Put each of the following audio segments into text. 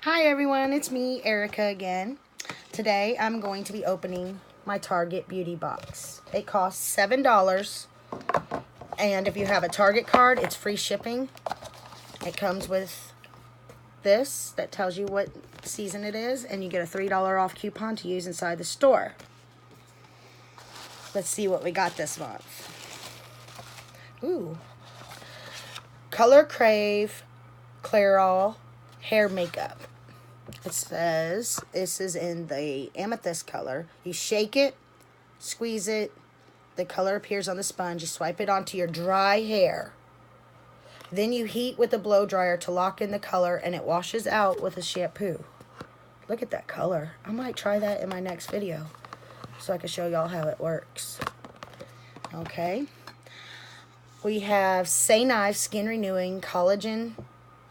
Hi everyone, it's me, Erica again. Today I'm going to be opening my Target beauty box. It costs $7, and if you have a Target card, it's free shipping. It comes with this that tells you what season it is, and you get a $3 off coupon to use inside the store. Let's see what we got this month. Ooh. Color Crave Clairol hair makeup. It says this is in the amethyst color. You shake it, squeeze it, the color appears on the sponge. You swipe it onto your dry hair. Then you heat with a blow dryer to lock in the color, and it washes out with a shampoo. Look at that color. I might try that in my next video so I can show y'all how it works. Okay. We have Say Knife Skin Renewing Collagen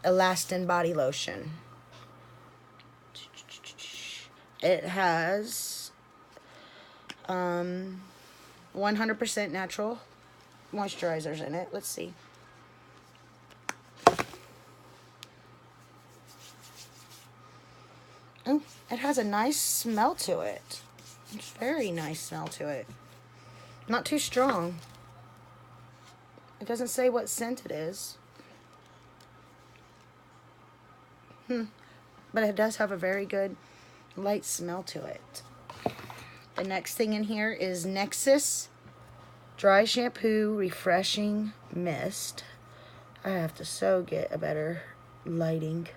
Elastin Body Lotion. It has 100% natural moisturizers in it. Let's see. Oh, it has a nice smell to it. It's very nice smell to it. Not too strong. It doesn't say what scent it is. But it does have a very good light smell to it. The next thing in here is Nexus Dry Shampoo Refreshing Mist. I have to get a better lighting.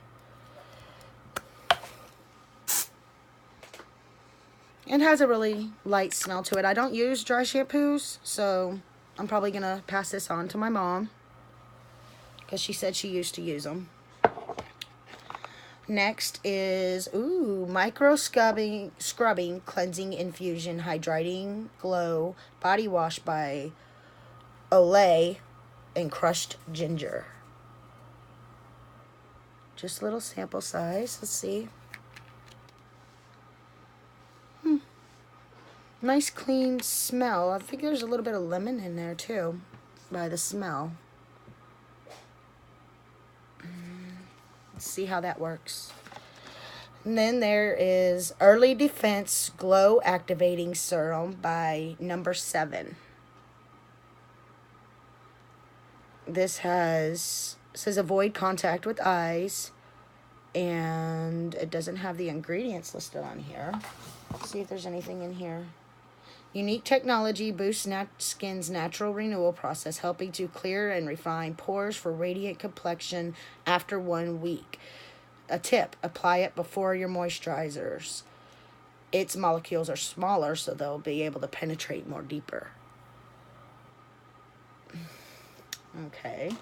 It has a really light smell to it. I don't use dry shampoos, so I'm probably going to pass this on to my mom because she said she used to use them. Next is, Micro Scrubbing Cleansing Infusion Hydrating Glow Body Wash by Olay and Crushed Ginger. Just a little sample size. Let's see. Nice clean smell. I think there's a little bit of lemon in there too by the smell. Let's see how that works. And then there is Early Defense Glow Activating Serum by No. 7. This says avoid contact with eyes, and it doesn't have the ingredients listed on here. Let's see if there's anything in here. Unique technology boosts skin's natural renewal process, helping to clear and refine pores for radiant complexion after 1 week. A tip, apply it before your moisturizers. Its molecules are smaller, so they'll be able to penetrate more deeper. Okay.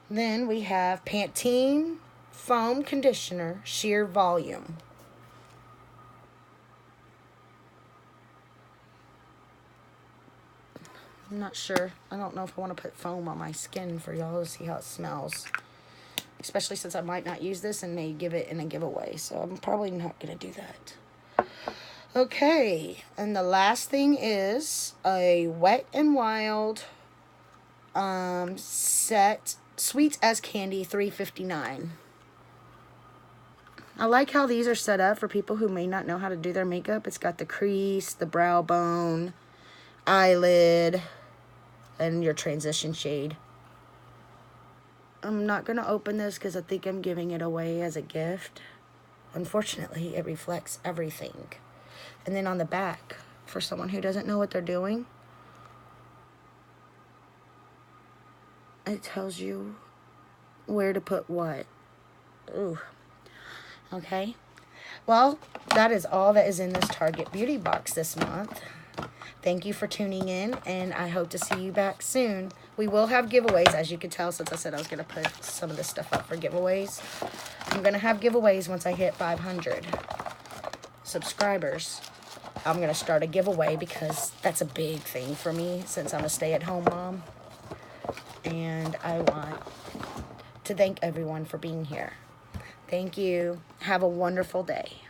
Then we have Pantene Foam Conditioner Sheer Volume. I'm not sure. I don't know if I want to put foam on my skin for y'all to see how it smells. Especially since I might not use this and may give it in a giveaway. So I'm probably not going to do that. Okay. And the last thing is a Wet n Wild set Sweet as Candy $3.59. I like how these are set up for people who may not know how to do their makeup. It's got the crease, the brow bone, eyelid, and your transition shade. I'm not going to open this because I think I'm giving it away as a gift. Unfortunately, it reflects everything. And then on the back, for someone who doesn't know what they're doing, it tells you where to put what. Ooh. Okay. Well, that is all that is in this Target beauty box this month. Thank you for tuning in, and I hope to see you back soon. We will have giveaways, as you can tell, since I said I was going to put some of this stuff up for giveaways. I'm going to have giveaways once I hit 500 subscribers. I'm going to start a giveaway because that's a big thing for me since I'm a stay-at-home mom. And I want to thank everyone for being here. Thank you. Have a wonderful day.